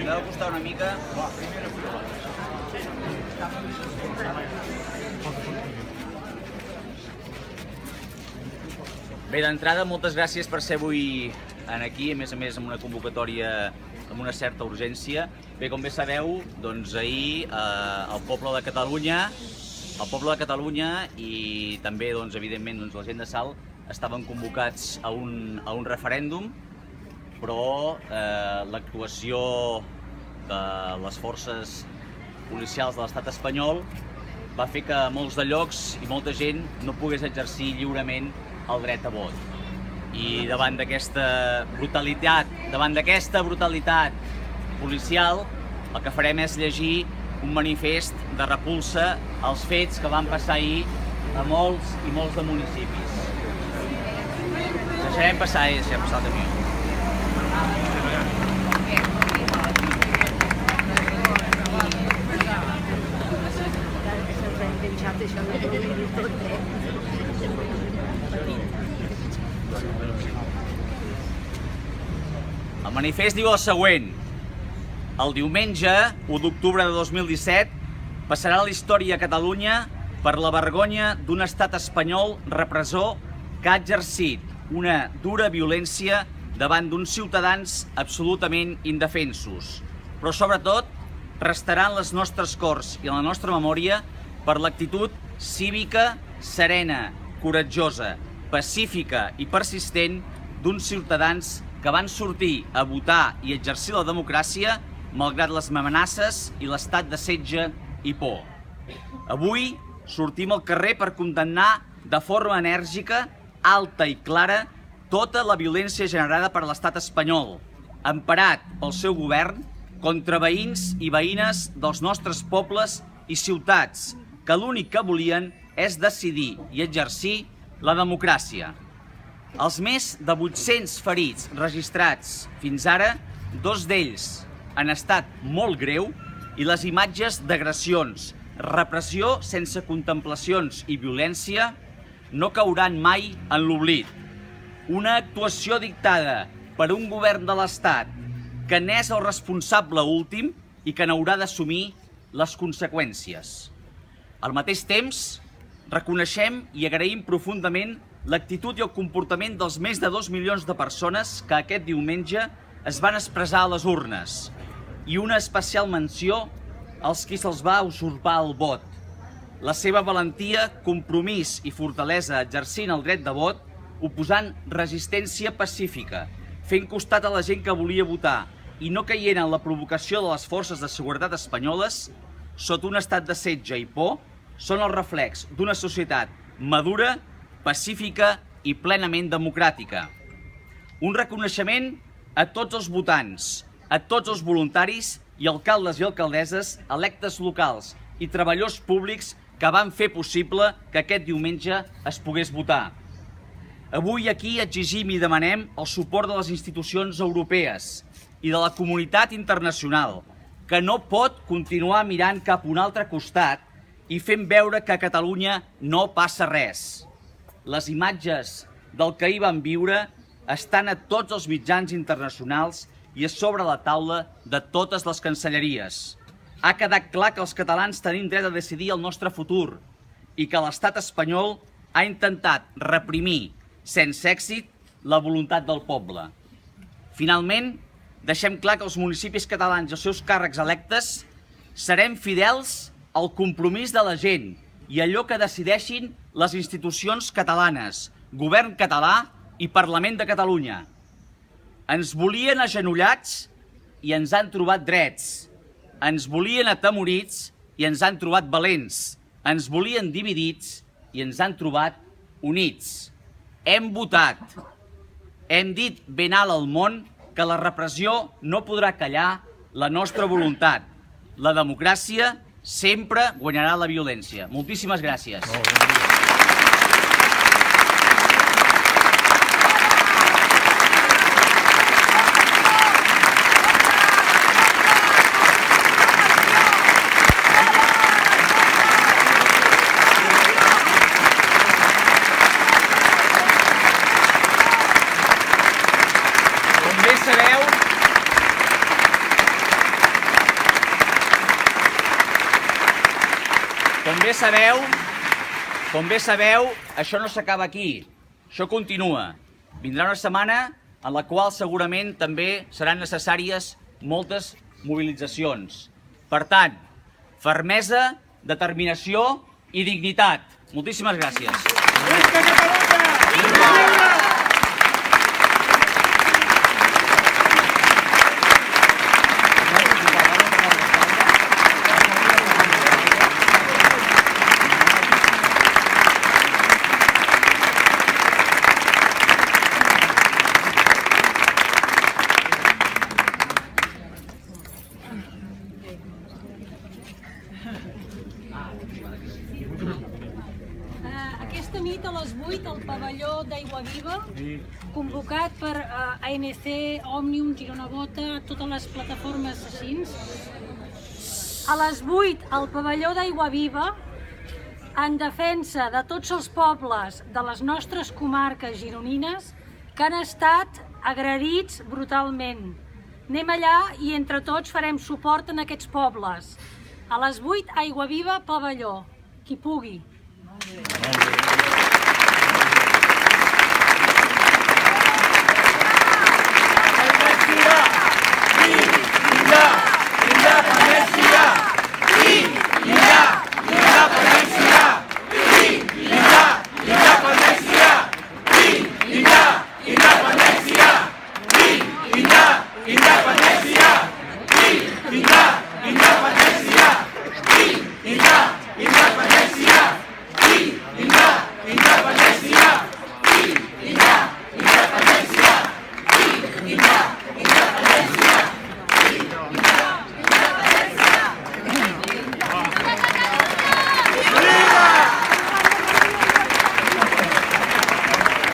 Deu costar una mica. Bé, d'entrada, moltes gràcies per ser avui aquí, a més amb una convocatòria amb una certa urgència. Bé, com bé sabeu, doncs ahir el poble de Catalunya i també, evidentment, la gent de Salt estaven convocats a un referèndum, però l'actuació de les forces policials de l'estat espanyol va fer que a molts de llocs i molta gent no pogués exercir lliurement el dret a vot. I davant d'aquesta brutalitat policial, el que farem és llegir un manifest de repulsa als fets que van passar ahir a molts i molts de municipis. Deixarem passar el camió. El manifest diu el següent: el diumenge, 1 d'octubre de 2017, passarà a la història a Catalunya per la vergonya d'un estat espanyol repressor que ha exercit una dura violència davant d'uns ciutadans absolutament indefensos. Però sobretot restaran les nostres cors i la nostra memòria per l'actitud cívica, serena, coratjosa, pacífica i persistent d'uns ciutadans que van sortir a votar i exercir la democràcia malgrat les amenaces i l'estat de setge i por. Avui sortim al carrer per condemnar de forma enèrgica, alta i clara, tota la violència generada per l'estat espanyol, emparat pel seu govern contra veïns i veïnes dels nostres pobles i ciutats, que l'únic que volien és decidir i exercir la democràcia. Els més de 800 ferits registrats fins ara, 2 d'ells en estat molt greu, i les imatges d'agressions, repressió sense contemplacions i violència no cauran mai en l'oblit. Una actuació dictada per un govern de l'Estat que n'és el responsable últim i que n'haurà d'assumir les conseqüències. Al mateix temps, reconeixem i agraïm profundament l'actitud i el comportament dels més de 2 milions de persones que aquest diumenge es van expressar a les urnes, i una especial menció als qui se'ls va usurpar el vot. La seva valentia, compromís i fortalesa exercint el dret de vot, oposant resistència pacífica, fent costat a la gent que volia votar i no caient en la provocació de les forces de seguretat espanyoles, sota un estat de setge i por, són el reflex d'una societat madura, pacífica i plenament democràtica. Un reconeixement a tots els votants, a tots els voluntaris i alcaldes i alcaldesses, electes locals i treballadors públics que van fer possible que aquest diumenge es pogués votar. Avui aquí exigim i demanem el suport de les institucions europees i de la comunitat internacional, que no pot continuar mirant cap a un altre costat i fent veure que a Catalunya no passa res. Les imatges del que hi van viure estan a tots els mitjans internacionals i és sobre la taula de totes les cancelleries. Ha quedat clar que els catalans tenim dret a decidir el nostre futur i que l'estat espanyol ha intentat reprimir, sense èxit, la voluntat del poble. Finalment, deixem clar que els municipis catalans i els seus càrrecs electes serem fidels al compromís de la gent i allò que decideixin les institucions catalanes, Govern català i Parlament de Catalunya. Ens volien agenollats i ens han trobat drets. Ens volien atemorits i ens han trobat valents. Ens volien dividits i ens han trobat units. Hem votat. Hem dit ben alt al món que la repressió no podrà callar la nostra voluntat. La democràcia sempre guanyarà la violència. Moltíssimes gràcies. Com bé sabeu, això no s'acaba aquí, això continua. Vindrà una setmana en la qual segurament també seran necessàries moltes mobilitzacions. Per tant, fermesa, determinació i dignitat. Moltíssimes gràcies. Visca Catalunya! Aquesta nit a les 8 al pavelló d'Aiguaviva, convocat per ANC, Òmnium, Girona Vota, totes les plataformes així. A les 8 al pavelló d'Aiguaviva, en defensa de tots els pobles de les nostres comarques gironines que han estat agredits brutalment. Anem allà i entre tots farem suport en aquests pobles. A les 8, Aiguaviva, pavelló. Qui pugui.